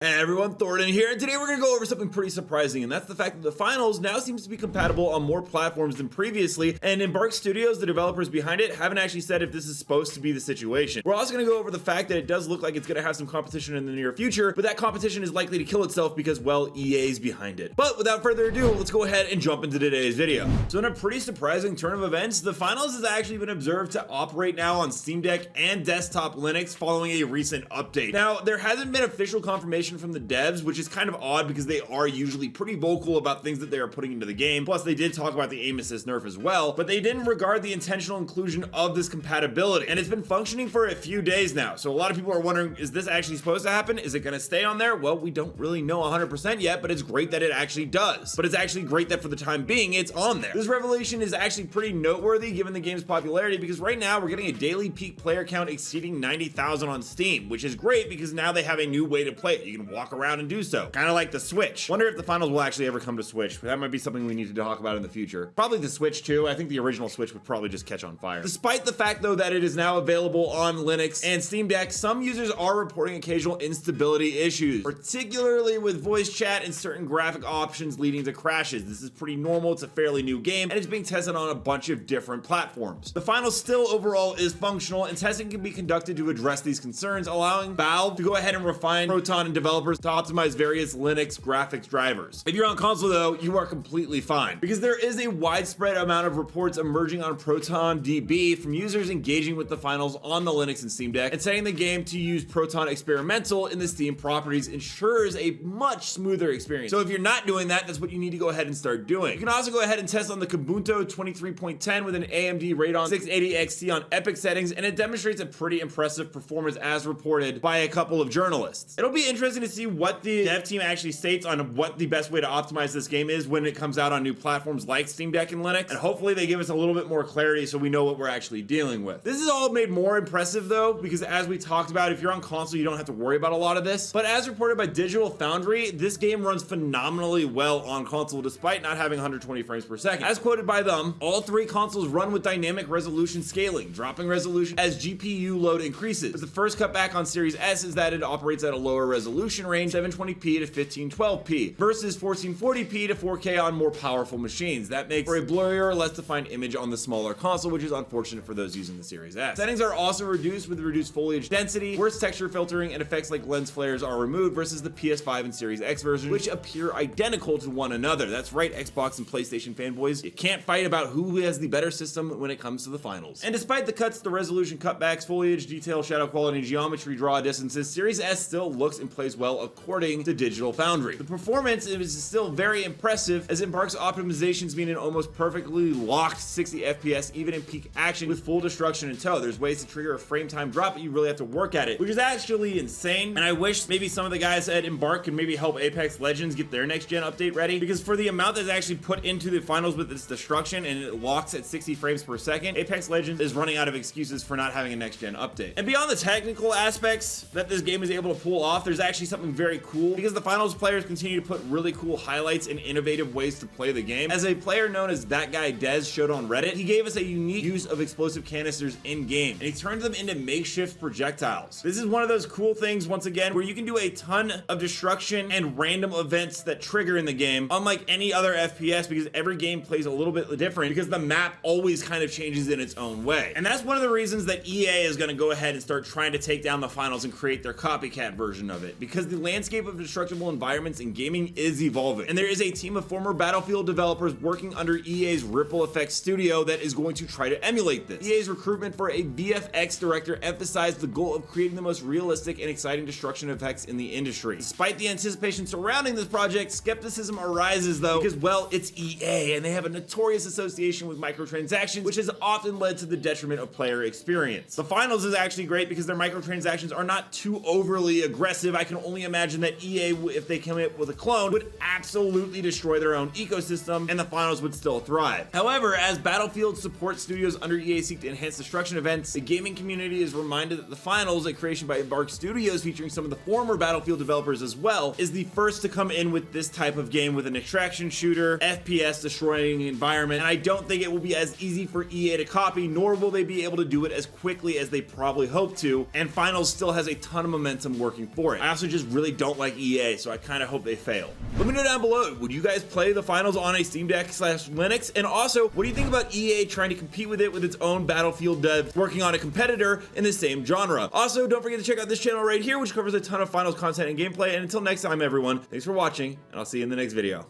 Hey everyone, Thornton here, and today we're going to go over something pretty surprising, and that's the fact that the finals now seems to be compatible on more platforms than previously, and Embark Studios, the developers behind it, haven't actually said if this is supposed to be the situation. We're also going to go over the fact that it does look like it's going to have some competition in the near future, but that competition is likely to kill itself because, well, EA's behind it. But without further ado, let's go ahead and jump into today's video. So in a pretty surprising turn of events, the finals has actually been observed to operate now on Steam Deck and desktop Linux following a recent update. Now, there hasn't been official confirmation from the devs, which is kind of odd because they are usually pretty vocal about things that they are putting into the game. Plus, they did talk about the aim assist nerf as well, but they didn't regard the intentional inclusion of this compatibility. And it's been functioning for a few days now. So a lot of people are wondering, is this actually supposed to happen? Is it going to stay on there? Well, we don't really know 100% yet, but it's great that it actually does. But it's actually great that for the time being, it's on there. This revelation is actually pretty noteworthy given the game's popularity because right now we're getting a daily peak player count exceeding 90,000 on Steam, which is great because now they have a new way to play it. You can walk around and do so. Kind of like the Switch. Wonder if the finals will actually ever come to Switch. That might be something we need to talk about in the future. Probably the Switch too. I think the original Switch would probably just catch on fire. Despite the fact though that it is now available on Linux and Steam Deck, some users are reporting occasional instability issues, particularly with voice chat and certain graphic options leading to crashes. This is pretty normal. It's a fairly new game and it's being tested on a bunch of different platforms. The final still overall is functional and testing can be conducted to address these concerns, allowing Valve to go ahead and refine Proton and developers to optimize various Linux graphics drivers. If you're on console though, you are completely fine because there is a widespread amount of reports emerging on Proton DB from users engaging with the finals on the Linux and Steam Deck, and setting the game to use Proton Experimental in the Steam properties ensures a much smoother experience. So if you're not doing that, that's what you need to go ahead and start doing. You can also go ahead and test on the Kubuntu 23.10 with an AMD Radeon 680 XT on epic settings, and it demonstrates a pretty impressive performance as reported by a couple of journalists. It'll be interesting to see what the dev team actually states on what the best way to optimize this game is when it comes out on new platforms like Steam Deck and Linux, and hopefully they give us a little bit more clarity so we know what we're actually dealing with. This is all made more impressive though because as we talked about, if you're on console you don't have to worry about a lot of this, but as reported by Digital Foundry, this game runs phenomenally well on console despite not having 120 frames per second. As quoted by them, all three consoles run with dynamic resolution scaling, dropping resolution as GPU load increases. But the first cutback on Series S is that it operates at a lower resolution range, 720p to 1512p, versus 1440p to 4K on more powerful machines. That makes for a blurrier, less defined image on the smaller console, which is unfortunate for those using the Series S. Settings are also reduced with reduced foliage density, worse texture filtering, and effects like lens flares are removed versus the PS5 and Series X version, which appear identical to one another. That's right, Xbox and PlayStation fanboys. You can't fight about who has the better system when it comes to the finals. And despite the cuts, the resolution cutbacks, foliage, detail, shadow quality, and geometry draw distances, Series S still looks and plays well according to Digital Foundry. The performance is still very impressive as Embark's optimizations mean an almost perfectly locked 60 FPS even in peak action with full destruction in tow. There's ways to trigger a frame time drop, but you really have to work at it, which is actually insane. And I wish maybe some of the guys at Embark could maybe help Apex Legends get their next gen update ready, because for the amount that's actually put into the finals with its destruction and it locks at 60 frames per second, Apex Legends is running out of excuses for not having a next gen update. And beyond the technical aspects that this game is able to pull off, there's actually something very cool because the finals players continue to put really cool highlights and innovative ways to play the game. As a player known as That Guy Dez showed on Reddit, he gave us a unique use of explosive canisters in game, and he turned them into makeshift projectiles. This is one of those cool things, once again, where you can do a ton of destruction and random events that trigger in the game, unlike any other FPS, because every game plays a little bit different because the map always kind of changes in its own way. And that's one of the reasons that EA is going to go ahead and start trying to take down the finals and create their copycat version of it, because the landscape of destructible environments in gaming is evolving, and there is a team of former Battlefield developers working under EA's Ripple Effects studio that is going to try to emulate this. EA's recruitment for a VFX director emphasized the goal of creating the most realistic and exciting destruction effects in the industry. Despite the anticipation surrounding this project, skepticism arises though because, well, it's EA and they have a notorious association with microtransactions, which has often led to the detriment of player experience. The finals is actually great because their microtransactions are not too overly aggressive. I can only imagine that EA, if they come up with a clone, would absolutely destroy their own ecosystem and the finals would still thrive. However, as Battlefield support studios under EA seek to enhance destruction events, the gaming community is reminded that the finals, a creation by Embark Studios featuring some of the former Battlefield developers as well, is the first to come in with this type of game with an extraction shooter, FPS destroying environment, and I don't think it will be as easy for EA to copy, nor will they be able to do it as quickly as they probably hope to, and finals still has a ton of momentum working for it. I also also just really don't like EA, so I kind of hope they fail. Let me know down below, would you guys play the finals on a Steam Deck / Linux? And also, what do you think about EA trying to compete with it with its own Battlefield devs working on a competitor in the same genre? Also, don't forget to check out this channel right here, which covers a ton of finals content and gameplay. And until next time, everyone, thanks for watching, and I'll see you in the next video.